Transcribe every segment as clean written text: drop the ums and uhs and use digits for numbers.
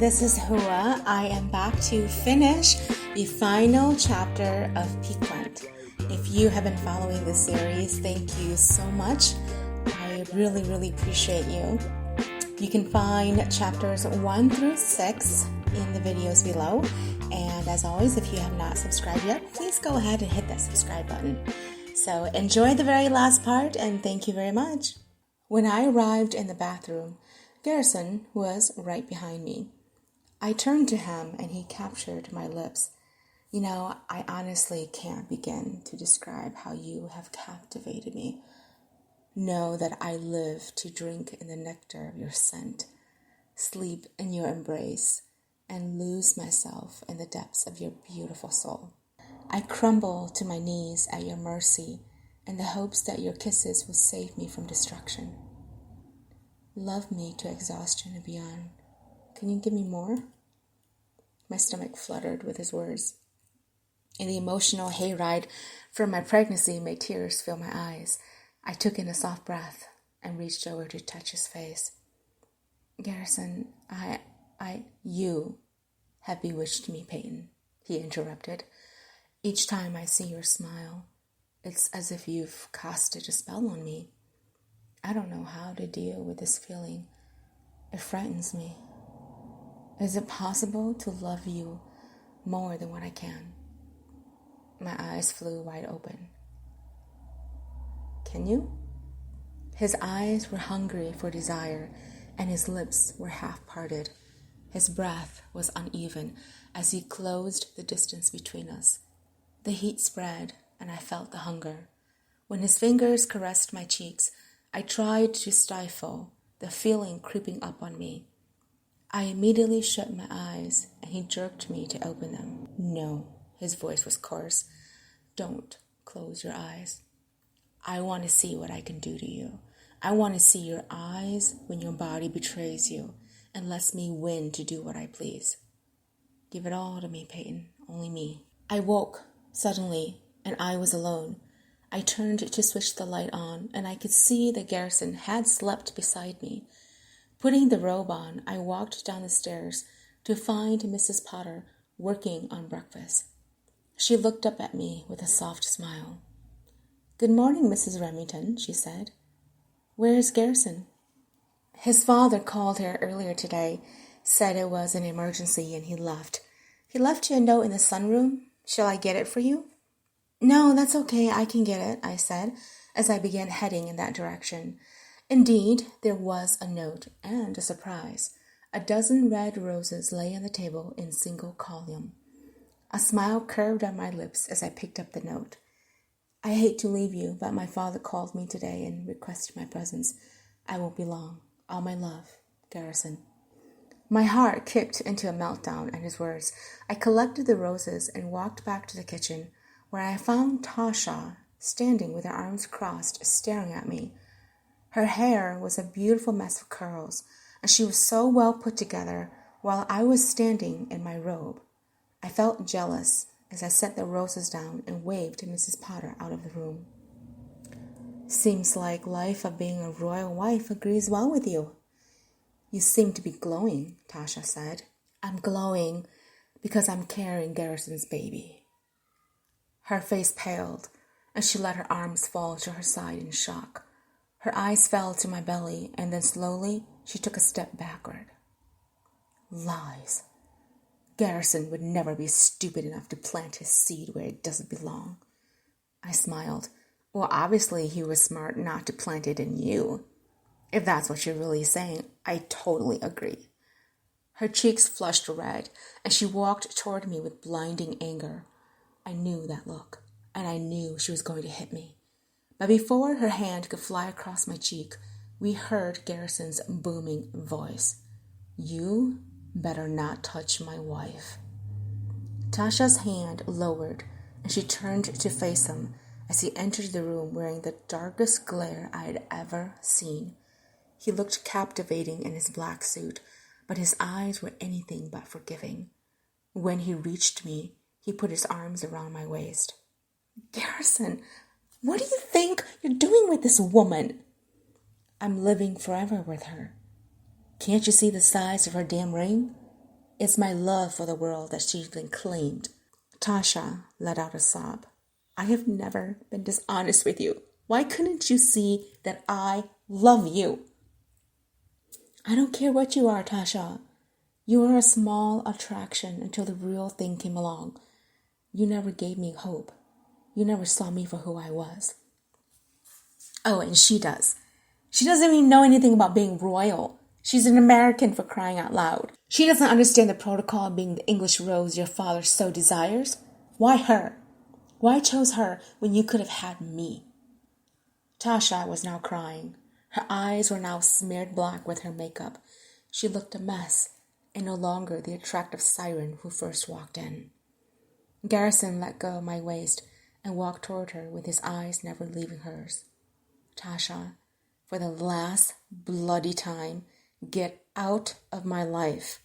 this is Hua. I am back to finish the final chapter of Piquant. If you have been following this series, thank you so much. I really appreciate you. You can find chapters 1 through 6 in the videos below. And as always, if you have not subscribed yet, please go ahead and hit that subscribe button. So enjoy the very last part, and thank you very much. When I arrived in the bathroom, Garrison was right behind me. I turned to him and he captured my lips. You know, I honestly can't begin to describe how you have captivated me. Know that I live to drink in the nectar of your scent, sleep in your embrace, and lose myself in the depths of your beautiful soul. I crumble to my knees at your mercy in the hopes that your kisses will save me from destruction. Love me to exhaustion and beyond. Can you give me more? My stomach fluttered with his words. In the emotional hayride from my pregnancy made tears fill my eyes. I took in a soft breath and reached over to touch his face. Garrison, you have bewitched me, Peyton, he interrupted. Each time I see your smile, it's as if you've casted a spell on me. I don't know how to deal with this feeling. It frightens me. Is it possible to love you more than what I can? My eyes flew wide open. Can you? His eyes were hungry for desire, and his lips were half parted. His breath was uneven as he closed the distance between us. The heat spread, and I felt the hunger. When his fingers caressed my cheeks, I tried to stifle the feeling creeping up on me. I immediately shut my eyes, and he jerked me to open them. No, his voice was coarse. Don't close your eyes. I want to see what I can do to you. I want to see your eyes when your body betrays you and lets me win to do what I please. Give it all to me, Peyton, only me. I woke suddenly, and I was alone. I turned to switch the light on, and I could see that Garrison had slept beside me. Putting the robe on, I walked down the stairs to find Mrs. Potter working on breakfast. She looked up at me with a soft smile. "Good morning, Mrs. Remington," she said. "Where is Garrison?" "His father called here earlier today, said it was an emergency, and he left. He left you a note in the sunroom. Shall I get it for you?" "No, that's okay. I can get it," I said, as I began heading in that direction. Indeed, there was a note and a surprise. A dozen red roses lay on the table in single column. A smile curved on my lips as I picked up the note. "I hate to leave you, but my father called me today and requested my presence. I won't be long. All my love, Garrison." My heart kicked into a meltdown at his words. I collected the roses and walked back to the kitchen, where I found Tasha standing with her arms crossed, staring at me. Her hair was a beautiful mess of curls, and she was so well put together while I was standing in my robe. I felt jealous as I set the roses down and waved Mrs. Potter out of the room. "Seems like life of being a royal wife agrees well with you." "You seem to be glowing," Tasha said. "I'm glowing because I'm carrying Garrison's baby." Her face paled, and she let her arms fall to her side in shock. Her eyes fell to my belly, and then slowly she took a step backward. Lies. Garrison would never be stupid enough to plant his seed where it doesn't belong. I smiled. Well, obviously he was smart not to plant it in you. If that's what you're really saying, I totally agree. Her cheeks flushed red, and she walked toward me with blinding anger. I knew that look, and I knew she was going to hit me. But before her hand could fly across my cheek, we heard Garrison's booming voice. "You better not touch my wife." Tasha's hand lowered, and she turned to face him as he entered the room wearing the darkest glare I had ever seen. He looked captivating in his black suit, but his eyes were anything but forgiving. When he reached me, he put his arms around my waist. "Garrison, what do you think you're doing with this woman?" "I'm living forever with her. Can't you see the size of her damn ring? It's my love for the world that she's been claimed. Tasha let out a sob. I have never been dishonest with you. Why couldn't you see that I love you? I don't care what you are, Tasha. You were a small attraction until the real thing came along. You never gave me hope. You never saw me for who I was. Oh, and she does. She doesn't even know anything about being royal. She's an American, for crying out loud. She doesn't understand the protocol of being the English rose your father so desires. Why her? Why chose her when you could have had me? Tasha was now crying. Her eyes were now smeared black with her makeup. She looked a mess, and no longer the attractive siren who first walked in. Garrison let go of my waist and walked toward her with his eyes never leaving hers. Tasha, for the last bloody time, get out of my life.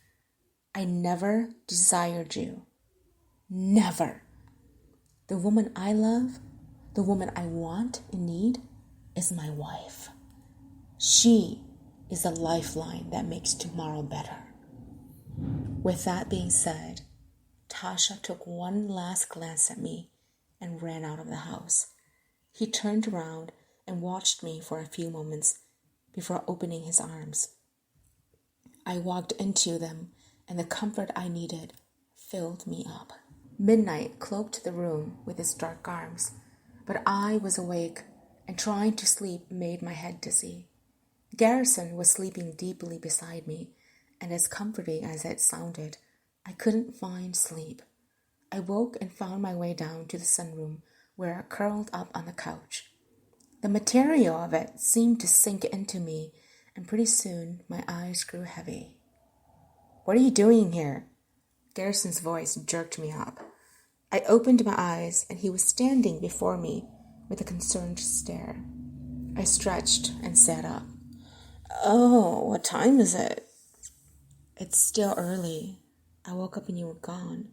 I never desired you. Never. The woman I love, the woman I want and need, is my wife. She is the lifeline that makes tomorrow better. With that being said, Tasha took one last glance at me and ran out of the house. He turned around and watched me for a few moments before opening his arms. I walked into them, and the comfort I needed filled me up. Midnight cloaked the room with its dark arms, but I was awake, and trying to sleep made my head dizzy. Garrison was sleeping deeply beside me, and as comforting as it sounded, I couldn't find sleep. I woke and found my way down to the sunroom, where I curled up on the couch. The material of it seemed to sink into me, and pretty soon my eyes grew heavy. What are you doing here? Garrison's voice jerked me up. I opened my eyes, and he was standing before me with a concerned stare. I stretched and sat up. Oh, what time is it? It's still early. I woke up and you were gone.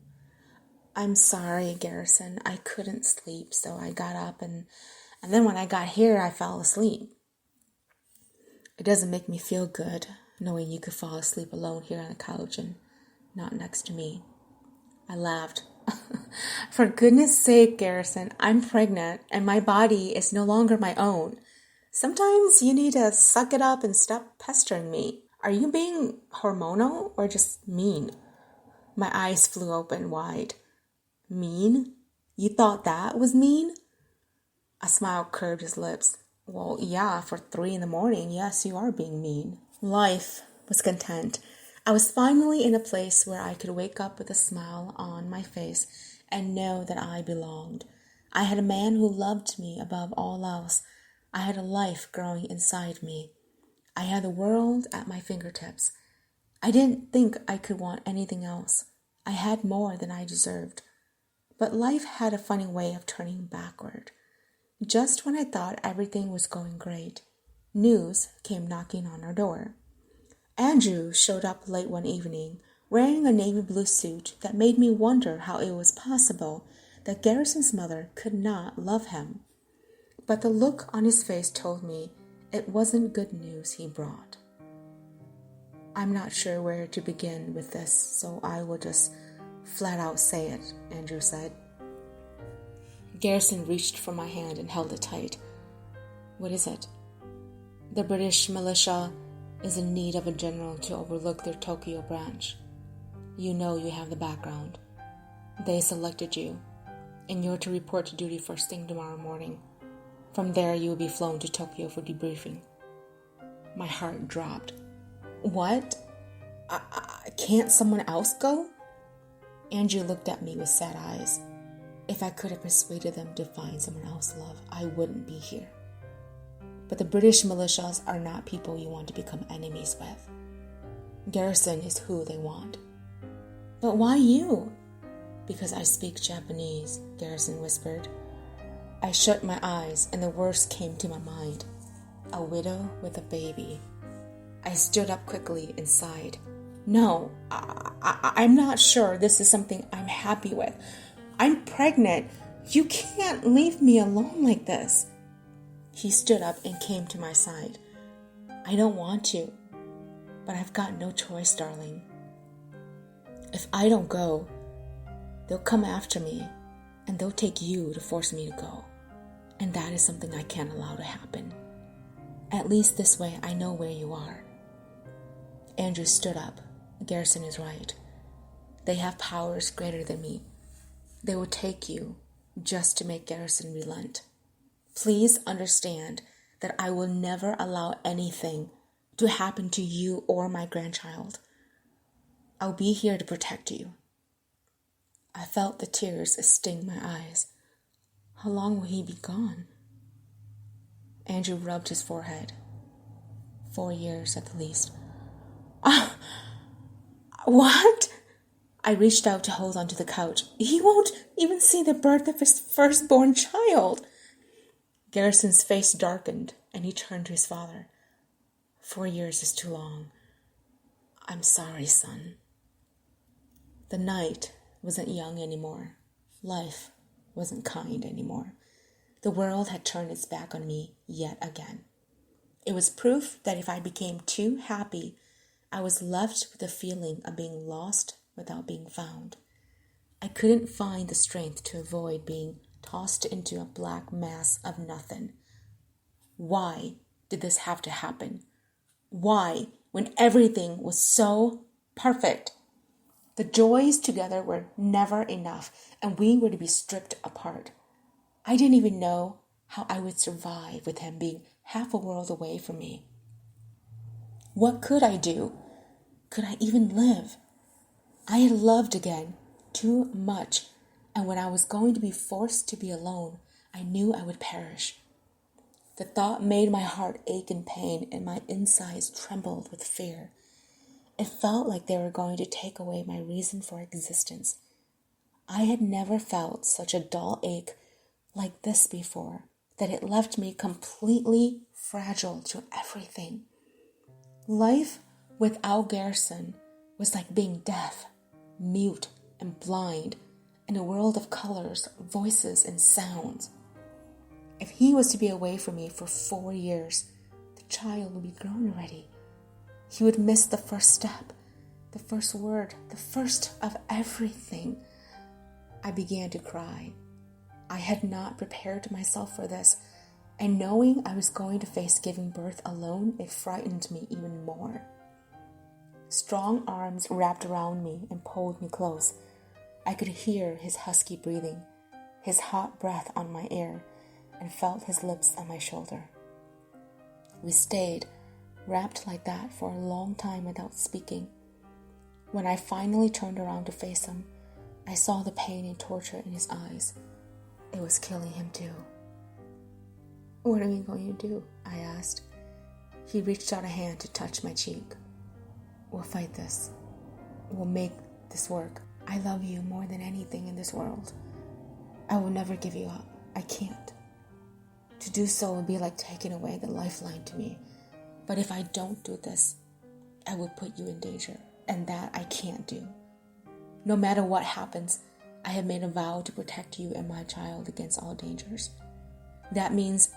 I'm sorry, Garrison. I couldn't sleep, so I got up and then when I got here, I fell asleep. It doesn't make me feel good knowing you could fall asleep alone here on the couch and not next to me. I laughed. For goodness sake, Garrison, I'm pregnant and my body is no longer my own. Sometimes you need to suck it up and stop pestering me. Are you being hormonal or just mean? My eyes flew open wide. Mean? You thought that was mean? A smile curved his lips. Well, yeah, for 3 a.m, yes, you are being mean. Life was content. I was finally in a place where I could wake up with a smile on my face and know that I belonged. I had a man who loved me above all else. I had a life growing inside me. I had the world at my fingertips. I didn't think I could want anything else. I had more than I deserved. But life had a funny way of turning backward. Just when I thought everything was going great, news came knocking on our door. Andrew showed up late one evening, wearing a navy blue suit that made me wonder how it was possible that Garrison's mother could not love him. But the look on his face told me it wasn't good news he brought. I'm not sure where to begin with this, so I will just flat out say it, Andrew said. Garrison reached for my hand and held it tight. What is it? The British militia is in need of a general to overlook their Tokyo branch. You know you have the background. They selected you, and you're to report to duty first thing tomorrow morning. From there, you will be flown to Tokyo for debriefing. My heart dropped. What? Can't someone else go? Andrew looked at me with sad eyes. If I could have persuaded them to find someone else, love, I wouldn't be here. But the British militias are not people you want to become enemies with. Garrison is who they want. But why you? Because I speak Japanese, Garrison whispered. I shut my eyes and the worst came to my mind. A widow with a baby. I stood up quickly and sighed. No, I'm not sure this is something I'm happy with. I'm pregnant. You can't leave me alone like this. He stood up and came to my side. I don't want to, but I've got no choice, darling. If I don't go, they'll come after me and they'll take you to force me to go. And that is something I can't allow to happen. At least this way I know where you are. Andrew stood up. Garrison is right. They have powers greater than me. They will take you just to make Garrison relent. Please understand that I will never allow anything to happen to you or my grandchild. I'll be here to protect you. I felt the tears sting my eyes. How long will he be gone? Andrew rubbed his forehead. 4 years at the least. What? I reached out to hold onto the couch. He won't even see the birth of his firstborn child. Garrison's face darkened, and he turned to his father. 4 years is too long. I'm sorry, son. The night wasn't young anymore. Life wasn't kind anymore. The world had turned its back on me yet again. It was proof that if I became too happy, I was left with the feeling of being lost without being found. I couldn't find the strength to avoid being tossed into a black mass of nothing. Why did this have to happen? Why, when everything was so perfect? The joys together were never enough, and we were to be stripped apart. I didn't even know how I would survive with him being half a world away from me. What could I do? Could I even live? I had loved again too much, and when I was going to be forced to be alone, I knew I would perish. The thought made my heart ache in pain, and my insides trembled with fear. It felt like they were going to take away my reason for existence. I had never felt such a dull ache like this before, that it left me completely fragile to everything. Life without Garrison was like being deaf, mute, and blind in a world of colors, voices, and sounds. If he was to be away from me for 4 years, the child would be grown already. He would miss the first step, the first word, the first of everything. I began to cry. I had not prepared myself for this, and knowing I was going to face giving birth alone, it frightened me even more. Strong arms wrapped around me and pulled me close. I could hear his husky breathing, his hot breath on my ear, and felt his lips on my shoulder. We stayed wrapped like that for a long time without speaking. When I finally turned around to face him, I saw the pain and torture in his eyes. It was killing him too. What are we going to do? I asked. He reached out a hand to touch my cheek. We'll fight this. We'll make this work. I love you more than anything in this world. I will never give you up. I can't. To do so would be like taking away the lifeline to me. But if I don't do this, I will put you in danger, and that I can't do. No matter what happens, I have made a vow to protect you and my child against all dangers. That means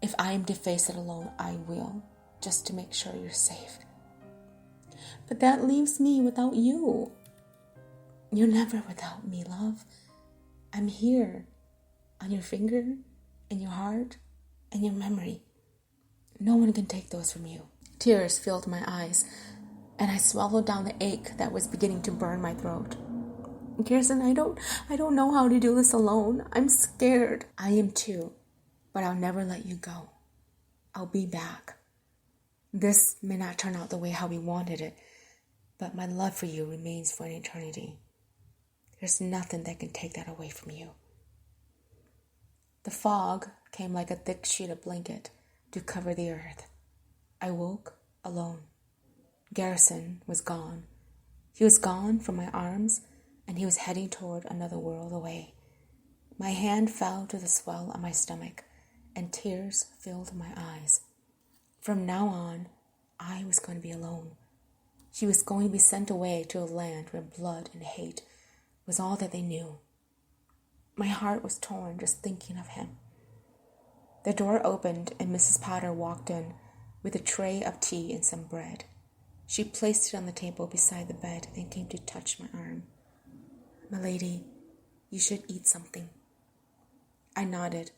if I am to face it alone, I will, just to make sure you're safe. But that leaves me without you. You're never without me, love. I'm here, on your finger, in your heart, and your memory. No one can take those from you. Tears filled my eyes, and I swallowed down the ache that was beginning to burn my throat. Garrison, I don't know how to do this alone. I'm scared. I am too, but I'll never let you go. I'll be back. This may not turn out the way how we wanted it, but my love for you remains for an eternity. There's nothing that can take that away from you. The fog came like a thick sheet of blanket to cover the earth. I woke alone. Garrison was gone. He was gone from my arms, and he was heading toward another world away. My hand fell to the swell on my stomach, and tears filled my eyes. From now on, I was going to be alone. He was going to be sent away to a land where blood and hate was all that they knew. My heart was torn just thinking of him. The door opened and Mrs. Potter walked in with a tray of tea and some bread. She placed it on the table beside the bed and came to touch my arm. "Milady, you should eat something." I nodded,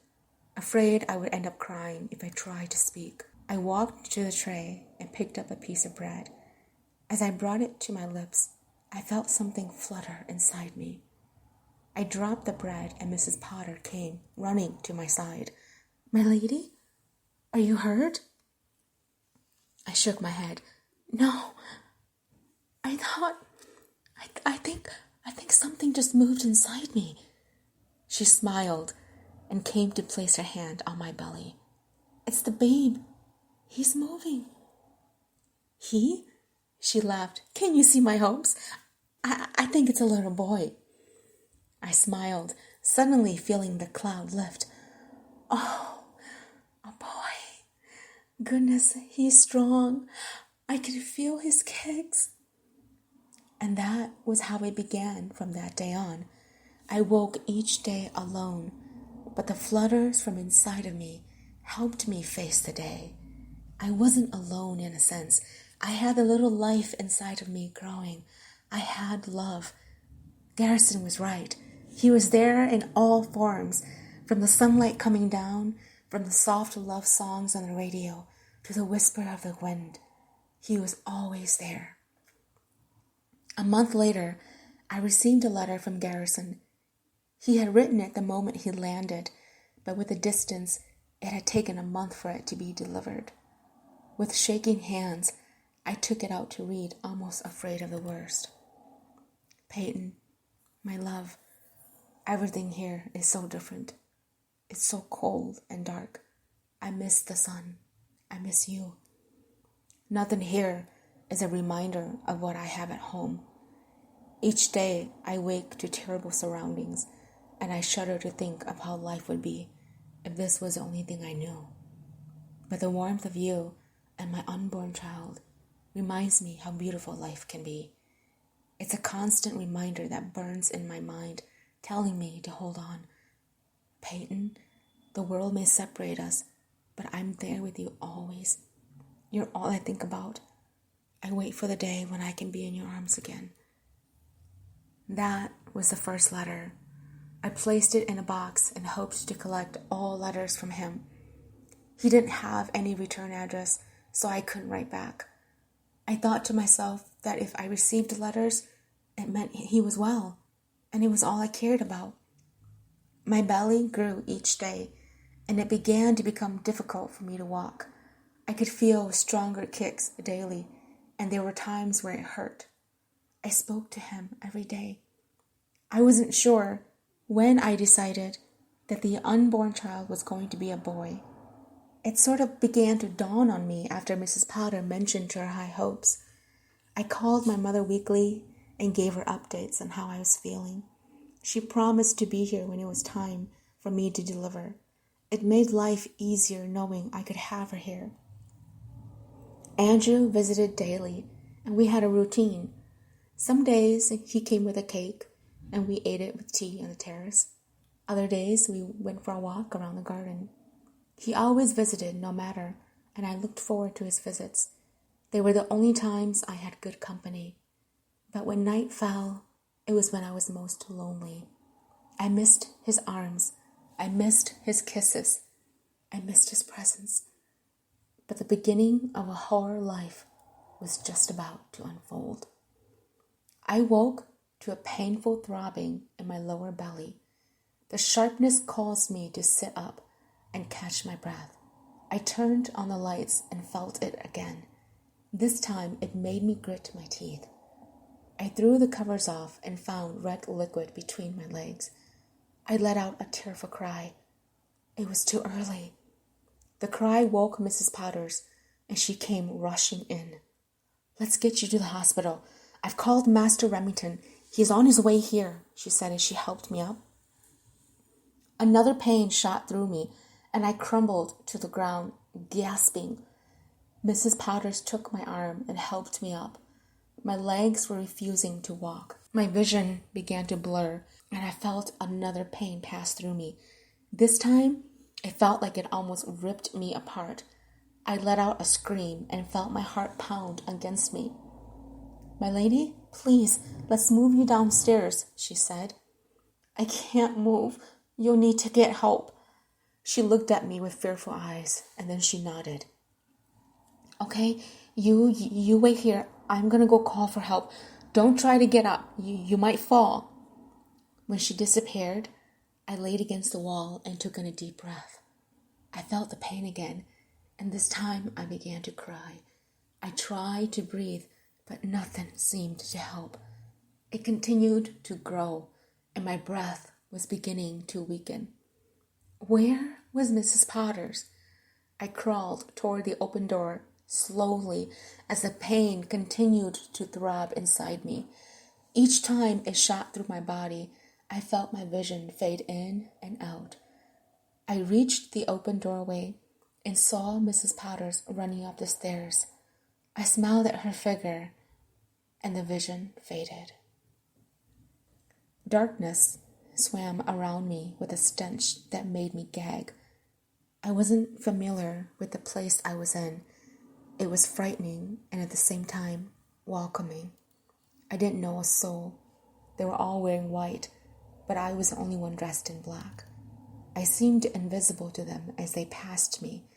afraid I would end up crying if I tried to speak. I walked to the tray and picked up a piece of bread. As I brought it to my lips, I felt something flutter inside me. I dropped the bread and Mrs. Potter came running to my side. "My lady, are you hurt?" I shook my head. "No, I think something just moved inside me." She smiled and came to place her hand on my belly. "It's the babe. He's moving." "He?" She laughed. "Can you see my hopes? I think it's a little boy." I smiled, suddenly feeling the cloud lift. "Oh, a boy. Goodness, he's strong. I can feel his kicks." And that was how it began from that day on. I woke each day alone, but the flutters from inside of me helped me face the day. I wasn't alone in a sense. I had a little life inside of me growing. I had love. Garrison was right. He was there in all forms, from the sunlight coming down, from the soft love songs on the radio, to the whisper of the wind. He was always there. A month later, I received a letter from Garrison. He had written it the moment he landed, but with the distance, it had taken a month for it to be delivered. With shaking hands, I took it out to read, almost afraid of the worst. "Peyton, my love, everything here is so different. It's so cold and dark. I miss the sun. I miss you. Nothing here is a reminder of what I have at home. Each day I wake to terrible surroundings, and I shudder to think of how life would be if this was the only thing I knew. But the warmth of you and my unborn child reminds me how beautiful life can be. It's a constant reminder that burns in my mind, telling me to hold on. Peyton, the world may separate us, but I'm there with you always. You're all I think about. I wait for the day when I can be in your arms again." That was the first letter. I placed it in a box and hoped to collect all letters from him. He didn't have any return address, so I couldn't write back. I thought to myself that if I received letters, it meant he was well, and it was all I cared about. My belly grew each day, and it began to become difficult for me to walk. I could feel stronger kicks daily, and there were times where it hurt. I spoke to him every day. I wasn't sure when I decided that the unborn child was going to be a boy. It sort of began to dawn on me after Mrs. Potter mentioned her high hopes. I called my mother weekly and gave her updates on how I was feeling. She promised to be here when it was time for me to deliver. It made life easier knowing I could have her here. Andrew visited daily, and we had a routine. Some days he came with a cake, and we ate it with tea on the terrace. Other days we went for a walk around the garden. He always visited no matter, and I looked forward to his visits. They were the only times I had good company. But when night fell, it was when I was most lonely. I missed his arms. I missed his kisses. I missed his presence. But the beginning of a horror life was just about to unfold. I woke to a painful throbbing in my lower belly. The sharpness caused me to sit up and catch my breath. I turned on the lights and felt it again. This time it made me grit my teeth. I threw the covers off and found red liquid between my legs. I let out a tearful cry. It was too early. The cry woke Mrs. Potters, and she came rushing in. "Let's get you to the hospital. I've called Master Remington. He's on his way here," she said as she helped me up. Another pain shot through me, and I crumbled to the ground, gasping. Mrs. Potters took my arm and helped me up. My legs were refusing to walk. My vision began to blur, and I felt another pain pass through me. This time, it felt like it almost ripped me apart. I let out a scream and felt my heart pound against me. "My lady, please, let's move you downstairs," she said. "I can't move. You'll need to get help." She looked at me with fearful eyes, and then she nodded. "Okay, you wait here. I'm gonna go call for help. Don't try to get up. You might fall." When she disappeared, I laid against the wall and took in a deep breath. I felt the pain again, and this time I began to cry. I tried to breathe, but nothing seemed to help. It continued to grow, and my breath was beginning to weaken. Where was Mrs. Potter's? I crawled toward the open door slowly as the pain continued to throb inside me. Each time it shot through my body, I felt my vision fade in and out. I reached the open doorway and saw Mrs. Potter's running up the stairs. I smiled at her figure, and the vision faded. Darkness swam around me with a stench that made me gag. I wasn't familiar with the place I was in. It was frightening and at the same time welcoming. I didn't know a soul. They were all wearing white, but I was the only one dressed in black. I seemed invisible to them as they passed me.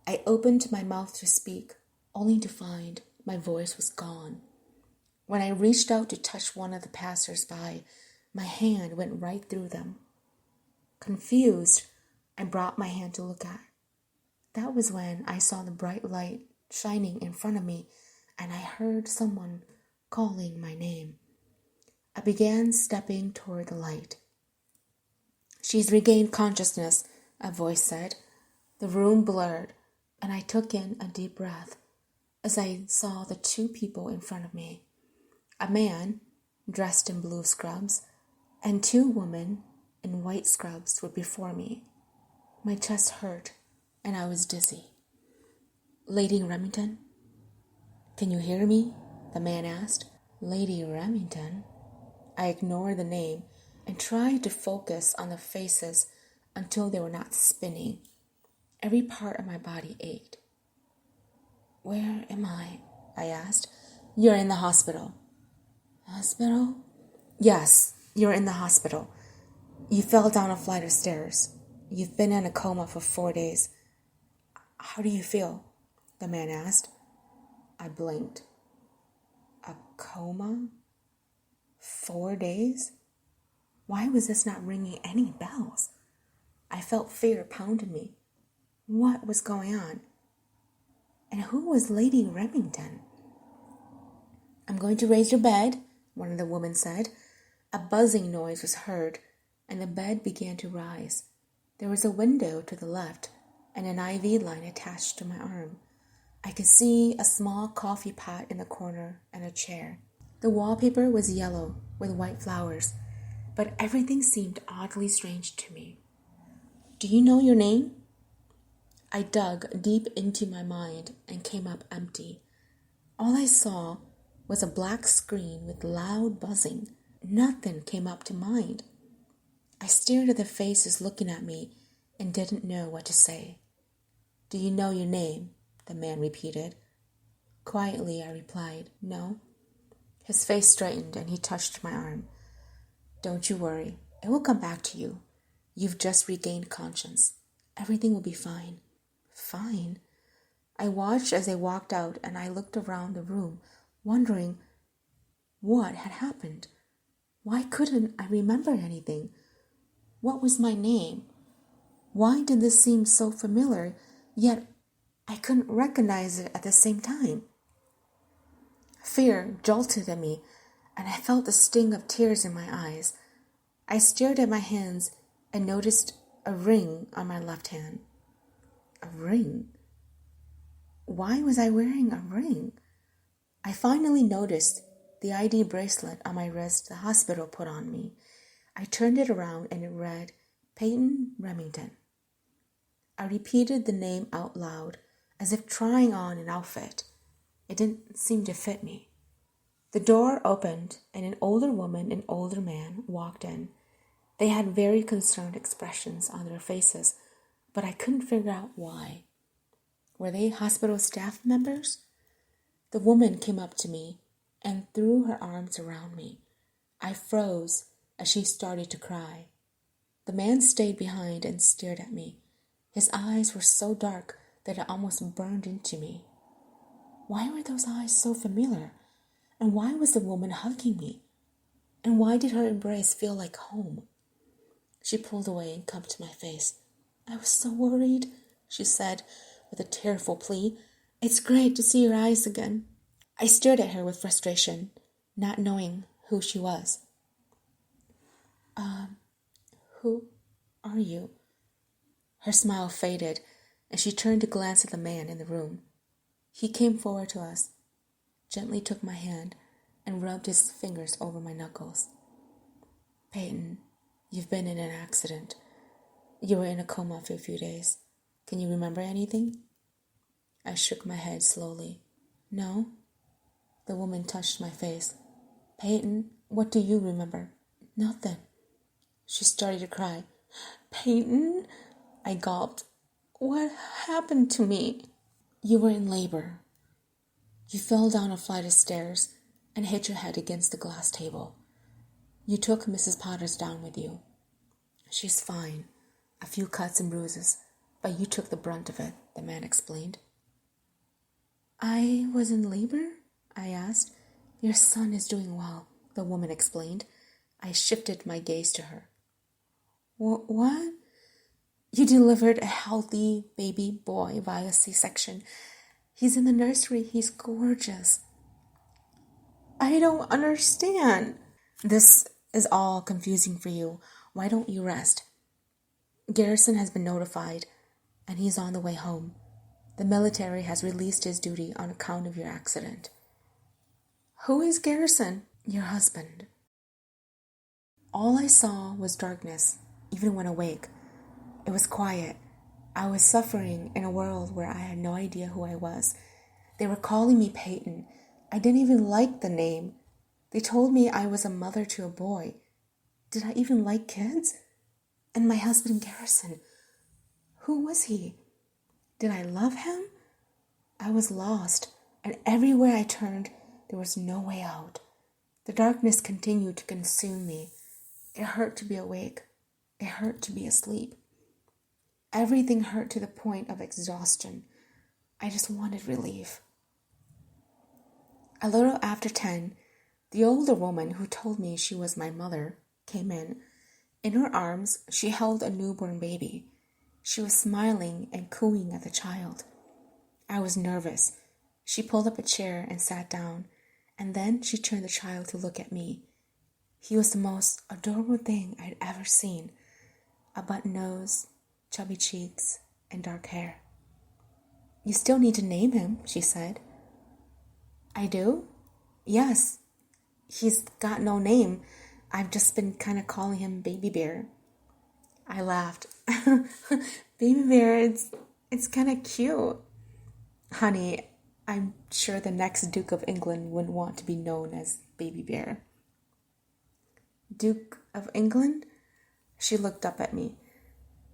I opened my mouth to speak, only to find my voice was gone. When I reached out to touch one of the passers-by, my hand went right through them. Confused, I brought my hand to look at. That was when I saw the bright light shining in front of me, and I heard someone calling my name. I began stepping toward the light. "She's regained consciousness," a voice said. The room blurred, and I took in a deep breath as I saw the two people in front of me. A man, dressed in blue scrubs, and two women in white scrubs were before me. My chest hurt, and I was dizzy. "Lady Remington?" "Can you hear me?" the man asked. Lady Remington? I ignored the name and tried to focus on the faces until they were not spinning. Every part of my body ached. "Where am I?" I asked. "You're in the hospital." "Hospital?" "Yes, you're in the hospital. You fell down a flight of stairs. You've been in a coma for 4 days. How do you feel?" the man asked. I blinked. A coma? 4 days? Why was this not ringing any bells? I felt fear pounding me. What was going on? And who was Lady Remington? "I'm going to raise your bed," one of the women said. A buzzing noise was heard, and the bed began to rise. There was a window to the left and an IV line attached to my arm. I could see a small coffee pot in the corner and a chair. The wallpaper was yellow with white flowers, but everything seemed oddly strange to me. "Do you know your name?" I dug deep into my mind and came up empty. All I saw was a black screen with loud buzzing. Nothing came up to mind. I stared at the faces looking at me and didn't know what to say. "Do you know your name?" the man repeated. Quietly, I replied, "No." His face straightened and he touched my arm. "Don't you worry. It will come back to you. You've just regained conscience. Everything will be fine." Fine? I watched as they walked out, and I looked around the room, wondering what had happened. Why couldn't I remember anything? What was my name? Why did this seem so familiar, yet I couldn't recognize it at the same time? Fear jolted at me, and I felt the sting of tears in my eyes. I stared at my hands and noticed a ring on my left hand. A ring? Why was I wearing a ring? I finally noticed the ID bracelet on my wrist the hospital put on me. I turned it around and it read, Peyton Remington. I repeated the name out loud, as if trying on an outfit. It didn't seem to fit me. The door opened and an older woman and older man walked in. They had very concerned expressions on their faces, but I couldn't figure out why. Were they hospital staff members? The woman came up to me and threw her arms around me. I froze as she started to cry. The man stayed behind and stared at me. His eyes were so dark that it almost burned into me. Why were those eyes so familiar? And why was the woman hugging me? And why did her embrace feel like home? She pulled away and cupped my face. I was so worried, she said with a tearful plea. It's great to see your eyes again. I stared at her with frustration, not knowing who she was. Who are you? Her smile faded, and she turned to glance at the man in the room. He came forward to us, gently took my hand, and rubbed his fingers over my knuckles. Peyton, you've been in an accident. You were in a coma for a few days. Can you remember anything? I shook my head slowly. No. The woman touched my face. Peyton, what do you remember? Nothing. She started to cry. Peyton, I gulped. What happened to me? You were in labor. You fell down a flight of stairs and hit your head against the glass table. You took Mrs. Potters down with you. She's fine. A few cuts and bruises, but you took the brunt of it, the man explained. I was in labor? I asked. Your son is doing well, the woman explained. I shifted my gaze to her. What? You delivered a healthy baby boy via C-section. He's in the nursery. He's gorgeous. I don't understand. This is all confusing for you. Why don't you rest? Garrison has been notified, and he's on the way home. The military has released his duty on account of your accident. Who is Garrison? Your husband. All I saw was darkness, even when awake. It was quiet. I was suffering in a world where I had no idea who I was. They were calling me Peyton. I didn't even like the name. They told me I was a mother to a boy. Did I even like kids? And my husband Garrison, who was he? Did I love him? I was lost, and everywhere I turned, there was no way out. The darkness continued to consume me. It hurt to be awake. It hurt to be asleep. Everything hurt to the point of exhaustion. I just wanted relief. A little after 10, the older woman who told me she was my mother came in. In her arms, she held a newborn baby. She was smiling and cooing at the child. I was nervous. She pulled up a chair and sat down, and then she turned the child to look at me. He was the most adorable thing I'd ever seen. A button nose, chubby cheeks, and dark hair. You still need to name him, she said. I do? Yes. He's got no name. I've just been kind of calling him Baby Bear. I laughed. Baby Bear, it's kind of cute. Honey, I'm sure the next Duke of England wouldn't want to be known as Baby Bear. Duke of England? She looked up at me.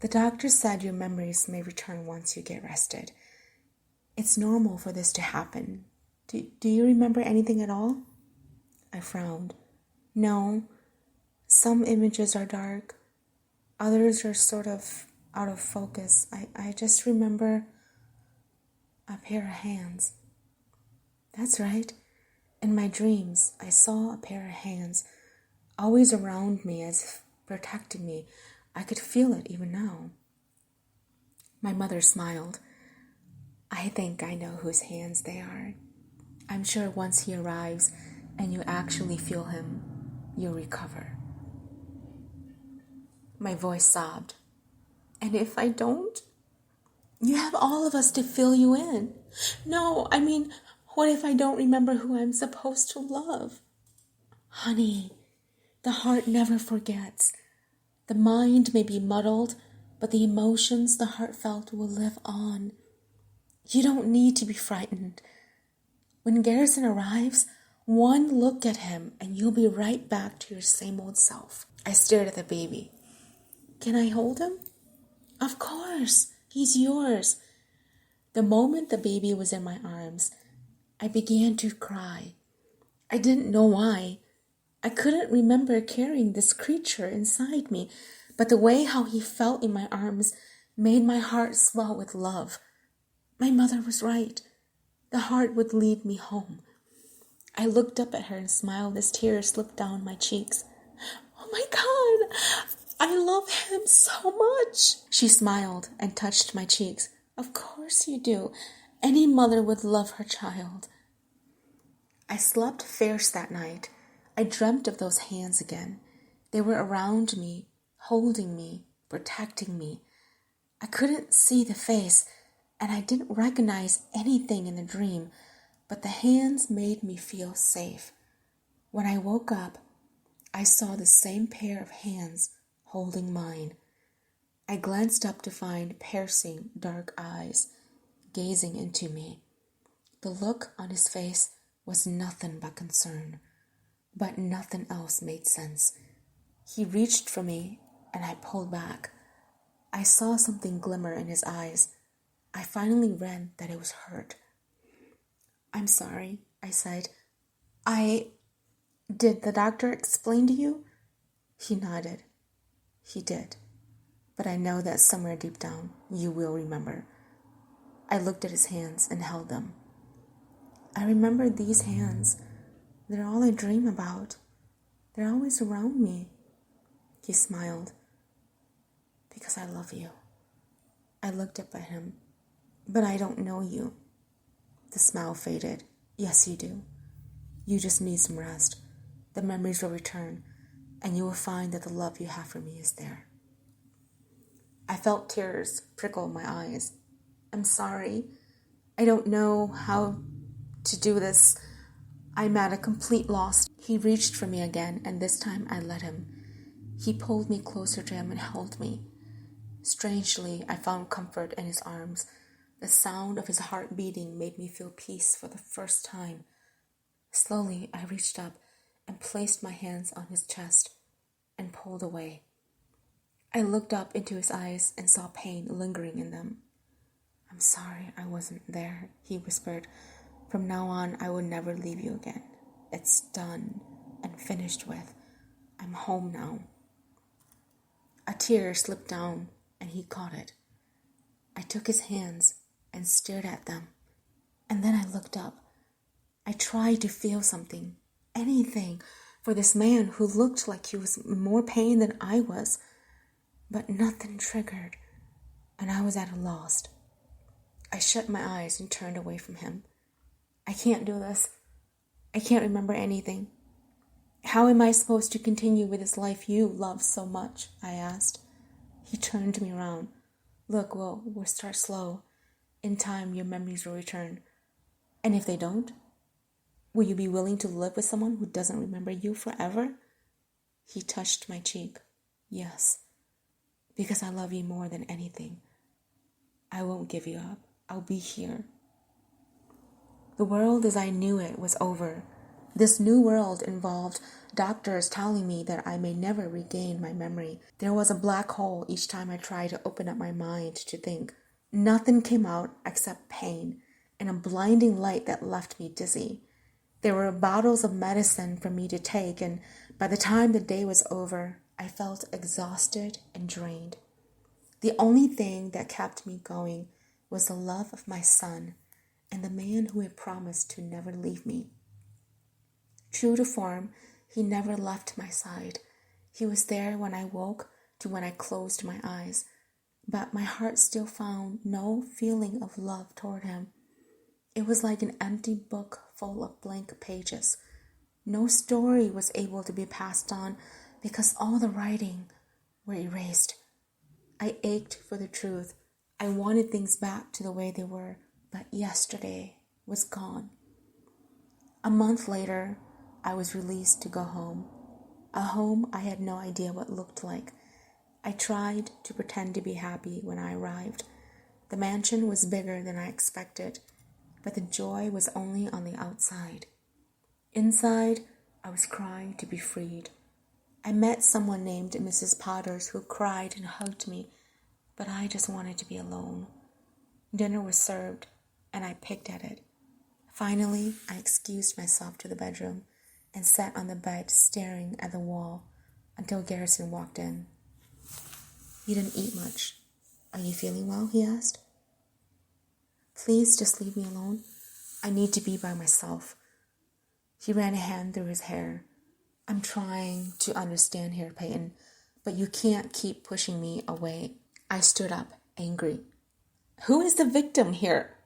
The doctor said your memories may return once you get rested. It's normal for this to happen. Do you remember anything at all? I frowned. No. Some images are dark. Others are sort of out of focus. I just remember a pair of hands. That's right. In my dreams, I saw a pair of hands, always around me as if protecting me. I could feel it even now. My mother smiled. I think I know whose hands they are. I'm sure once he arrives and you actually feel him, you'll recover. My voice sobbed. And if I don't? You have all of us to fill you in. No, I mean, what if I don't remember who I'm supposed to love? Honey, the heart never forgets. The mind may be muddled, but the emotions the heart felt will live on. You don't need to be frightened. When Garrison arrives, one look at him and you'll be right back to your same old self. I stared at the baby. Can I hold him? Of course, he's yours. The moment the baby was in my arms, I began to cry. I didn't know why. I couldn't remember carrying this creature inside me, but the way how he felt in my arms made my heart swell with love. My mother was right. The heart would lead me home. I looked up at her and smiled as tears slipped down my cheeks. Oh my God, I love him so much. She smiled and touched my cheeks. Of course you do. Any mother would love her child. I slept fierce that night. I dreamt of those hands again. They were around me, holding me, protecting me. I couldn't see the face, and I didn't recognize anything in the dream, but the hands made me feel safe. When I woke up, I saw the same pair of hands holding mine. I glanced up to find piercing, dark eyes gazing into me. The look on his face was nothing but concern, but nothing else made sense. He reached for me, and I pulled back. I saw something glimmer in his eyes. I finally read that it was hurt. I'm sorry, I said. Did the doctor explain to you? He nodded. He did. But I know that somewhere deep down, you will remember. I looked at his hands and held them. I remember these hands. They're all I dream about. They're always around me. He smiled. Because I love you. I looked up at him. But I don't know you. The smile faded. Yes, you do. You just need some rest. The memories will return, and you will find that the love you have for me is there. I felt tears prickle my eyes. I'm sorry. I don't know how to do this. I'm at a complete loss. He reached for me again, and this time I let him. He pulled me closer to him and held me. Strangely, I found comfort in his arms. The sound of his heart beating made me feel peace for the first time. Slowly, I reached up and placed my hands on his chest and pulled away. I looked up into his eyes and saw pain lingering in them. I'm sorry I wasn't there, he whispered. From now on, I will never leave you again. It's done and finished with. I'm home now. A tear slipped down and he caught it. I took his hands and stared at them. And then I looked up. I tried to feel something, anything, for this man who looked like he was in more pain than I was. But nothing triggered, and I was at a loss. I shut my eyes and turned away from him. I can't do this. I can't remember anything. How am I supposed to continue with this life you love so much? I asked. He turned me around. Look, we'll start slow. In time, your memories will return. And if they don't, will you be willing to live with someone who doesn't remember you forever? He touched my cheek. Yes, because I love you more than anything. I won't give you up. I'll be here. The world as I knew it was over. This new world involved doctors telling me that I may never regain my memory. There was a black hole each time I tried to open up my mind to think. Nothing came out except pain and a blinding light that left me dizzy. There were bottles of medicine for me to take, and by the time the day was over, I felt exhausted and drained. The only thing that kept me going was the love of my son and the man who had promised to never leave me. True to form, he never left my side. He was there when I woke to when I closed my eyes, but my heart still found no feeling of love toward him. It was like an empty book full of blank pages. No story was able to be passed on because all the writing were erased. I ached for the truth. I wanted things back to the way they were, but yesterday was gone. A month later, I was released to go home. A home I had no idea what looked like. I tried to pretend to be happy when I arrived. The mansion was bigger than I expected, but the joy was only on the outside. Inside, I was crying to be freed. I met someone named Mrs. Potters who cried and hugged me, but I just wanted to be alone. Dinner was served, and I picked at it. Finally, I excused myself to the bedroom. and sat on the bed staring at the wall until Garrison walked in. "You didn't eat much. Are you feeling well?" he asked. "Please just leave me alone. I need to be by myself." He ran a hand through his hair. "I'm trying to understand here, Peyton, but you can't keep pushing me away." I stood up, angry. "Who is the victim here?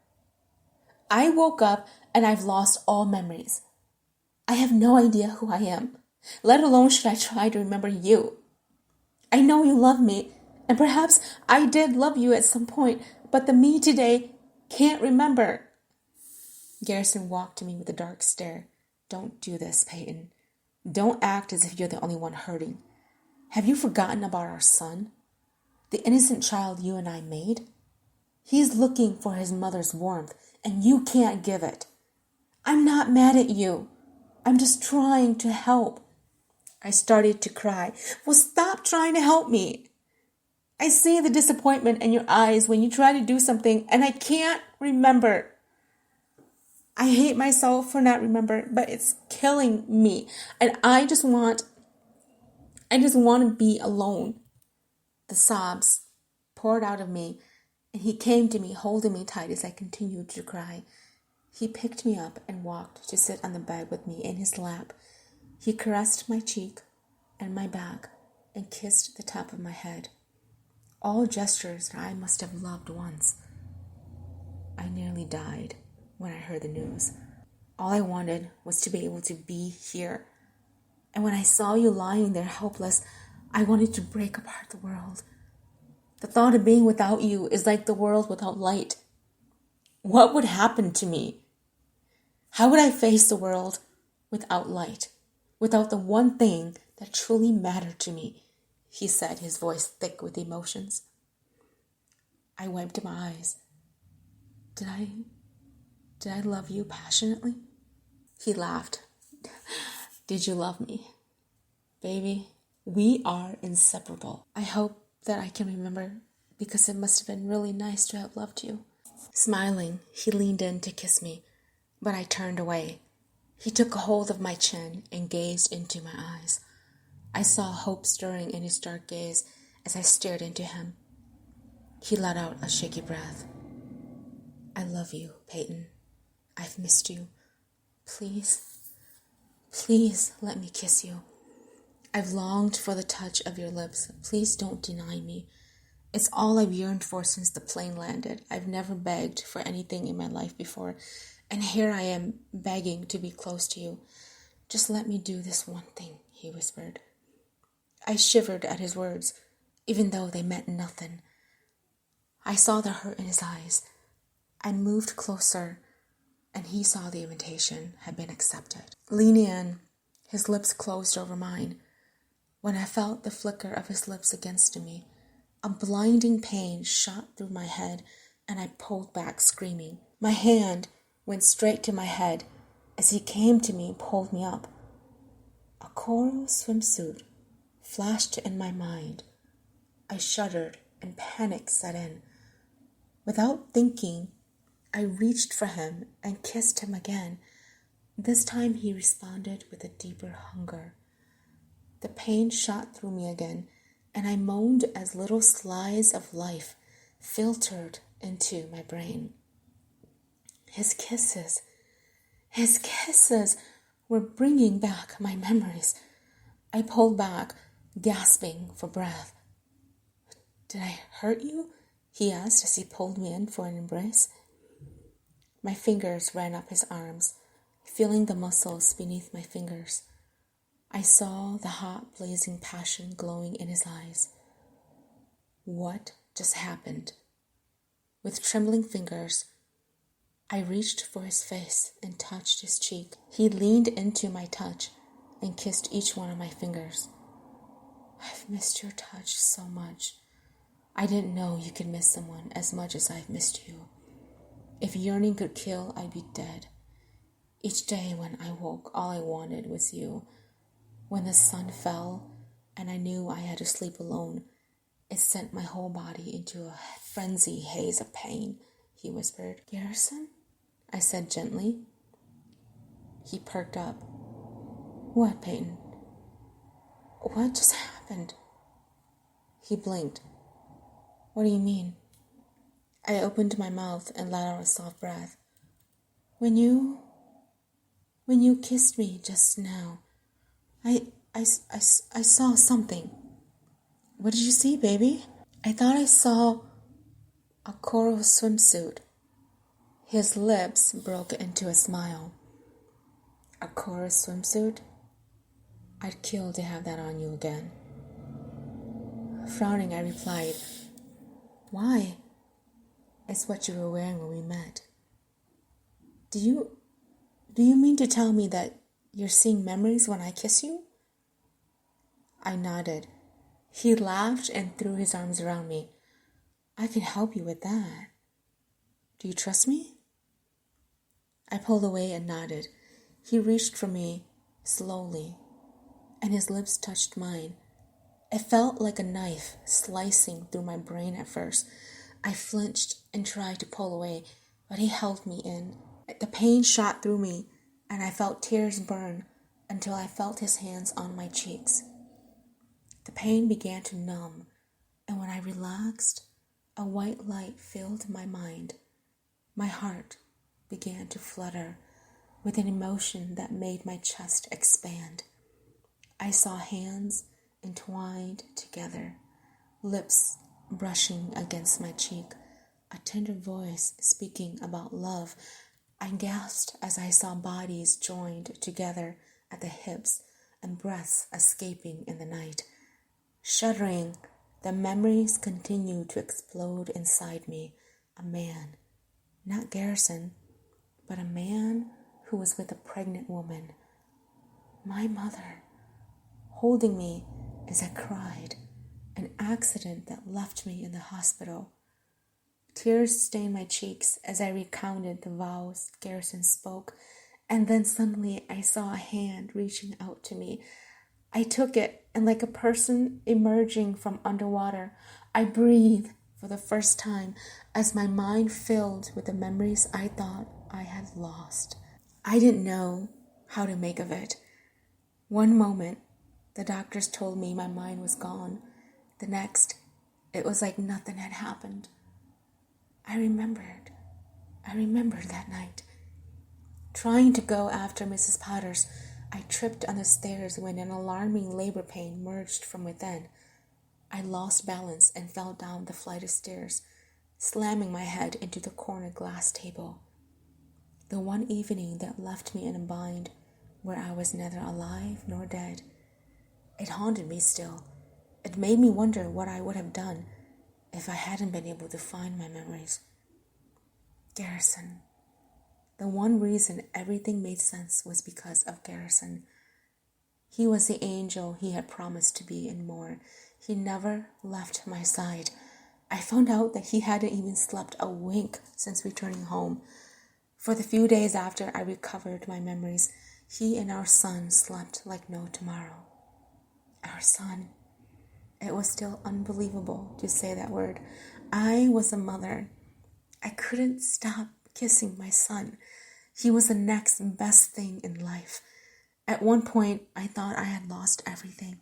I woke up and I've lost all memories. I have no idea who I am, let alone should I try to remember you. I know you love me, and perhaps I did love you at some point, but the me today can't remember." Garrison walked to me with a dark stare. "Don't do this, Peyton. Don't act as if you're the only one hurting. Have you forgotten about our son? The innocent child you and I made? He's looking for his mother's warmth, and you can't give it. I'm not mad at you. I'm just trying to help." I started to cry. "Well, stop trying to help me. I see the disappointment in your eyes when you try to do something, and I can't remember. I hate myself for not remembering, but it's killing me, and I just want to be alone." The sobs poured out of me, and he came to me, holding me tight as I continued to cry. He picked me up and walked to sit on the bed with me in his lap. He caressed my cheek and my back and kissed the top of my head. All gestures that I must have loved once. I nearly died when I heard the news. All I wanted was to be able to be here. And when I saw you lying there helpless, I wanted to break apart the world. The thought of being without you is like the world without light. What would happen to me? How would I face the world without light, without the one thing that truly mattered to me? He said, his voice thick with emotions. I wiped my eyes. Did I love you passionately? He laughed. Did you love me? Baby, we are inseparable. I hope that I can remember, because it must have been really nice to have loved you. Smiling, he leaned in to kiss me, but I turned away. He took a hold of my chin and gazed into my eyes. I saw hope stirring in his dark gaze as I stared into him. He let out a shaky breath. I love you, Peyton. I've missed you. Please let me kiss you. I've longed for the touch of your lips. Please don't deny me. It's all I've yearned for since the plane landed. I've never begged for anything in my life before, and here I am begging to be close to you. Just let me do this one thing, he whispered. I shivered at his words, even though they meant nothing. I saw the hurt in his eyes. I moved closer, and he saw the invitation had been accepted. Leaning in, his lips closed over mine. When I felt the flicker of his lips against me, a blinding pain shot through my head, and I pulled back screaming. My hand went straight to my head as he came to me and pulled me up. A coral swimsuit flashed in my mind. I shuddered and panic set in. Without thinking, I reached for him and kissed him again. This time he responded with a deeper hunger. The pain shot through me again, and I moaned as little slides of life filtered into my brain. His kisses were bringing back my memories. I pulled back, gasping for breath. Did I hurt you? He asked as he pulled me in for an embrace. My fingers ran up his arms, feeling the muscles beneath my fingers. I saw the hot, blazing passion glowing in his eyes. What just happened? With trembling fingers, I reached for his face and touched his cheek. He leaned into my touch and kissed each one of my fingers. I've missed your touch so much. I didn't know you could miss someone as much as I've missed you. If yearning could kill, I'd be dead. Each day when I woke, all I wanted was you. When the sun fell and I knew I had to sleep alone, it sent my whole body into a frenzy haze of pain, he whispered. Garrison? I said gently. He perked up. What, Peyton? What just happened? He blinked. What do you mean? I opened my mouth and let out a soft breath. When you kissed me just now, I saw something. What did you see, baby? I thought I saw a coral swimsuit. His lips broke into a smile. A coral swimsuit? I'd kill to have that on you again. Frowning, I replied, Why? It's what you were wearing when we met. Do you mean to tell me that you're seeing memories when I kiss you? I nodded. He laughed and threw his arms around me. I can help you with that. Do you trust me? I pulled away and nodded. He reached for me slowly, and his lips touched mine. It felt like a knife slicing through my brain at first. I flinched and tried to pull away, but he held me in. The pain shot through me, and I felt tears burn until I felt his hands on my cheeks. The pain began to numb, and when I relaxed, a white light filled my mind. My heart began to flutter with an emotion that made my chest expand. I saw hands entwined together, lips brushing against my cheek, a tender voice speaking about love. I gasped as I saw bodies joined together at the hips and breaths escaping in the night. Shuddering, the memories continued to explode inside me. A man, not Garrison, but a man who was with a pregnant woman. My mother, holding me as I cried, an accident that left me in the hospital. Tears stained my cheeks as I recounted the vows Garrison spoke, and then suddenly I saw a hand reaching out to me. I took it, and like a person emerging from underwater, I breathed for the first time as my mind filled with the memories I thought I had lost. I didn't know how to make of it. One moment, the doctors told me my mind was gone. The next, it was like nothing had happened. I remembered that night. Trying to go after Mrs. Potters, I tripped on the stairs when an alarming labor pain merged from within. I lost balance and fell down the flight of stairs, slamming my head into the corner glass table. The one evening that left me in a bind where I was neither alive nor dead. It haunted me still. It made me wonder what I would have done if I hadn't been able to find my memories. Garrison. The one reason everything made sense was because of Garrison. He was the angel he had promised to be and more. He never left my side. I found out that he hadn't even slept a wink since returning home. For the few days after I recovered my memories, he and our son slept like no tomorrow. Our son. It was still unbelievable to say that word. I was a mother. I couldn't stop kissing my son. He was the next best thing in life. At one point, I thought I had lost everything,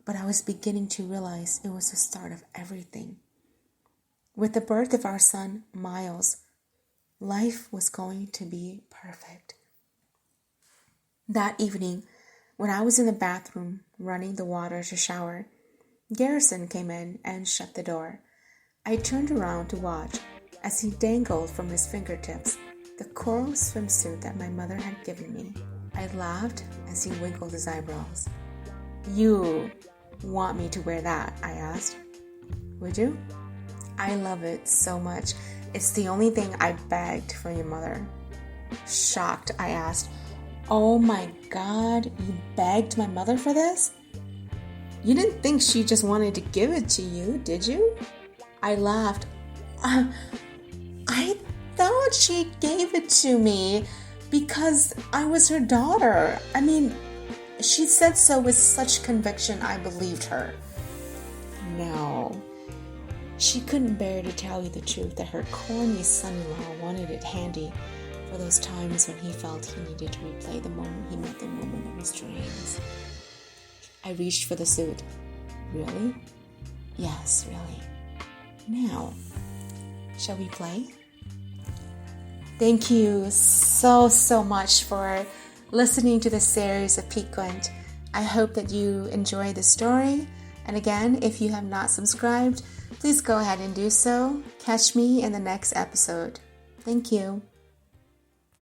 but I was beginning to realize it was the start of everything. With the birth of our son, Miles, life was going to be perfect. That evening, when I was in the bathroom running the water to shower, Garrison came in and shut the door. I turned around to watch as he dangled from his fingertips the coral swimsuit that my mother had given me. I laughed as he wrinkled his eyebrows. You want me to wear that? I asked. Would you? I love it so much. It's the only thing I begged from your mother. Shocked, I asked, Oh my God, you begged my mother for this? You didn't think she just wanted to give it to you, did you? I laughed. I thought she gave it to me because I was her daughter. I mean, she said so with such conviction I believed her. No. She couldn't bear to tell you the truth that her corny son-in-law wanted it handy for for those times when he felt he needed to replay the moment he met the woman of his dreams. I reached for the suit. Really? Yes, really. Now, shall we play? Thank you so much for listening to this series of Piquant. I hope that you enjoy the story. And again, if you have not subscribed, please go ahead and do so. Catch me in the next episode. Thank you.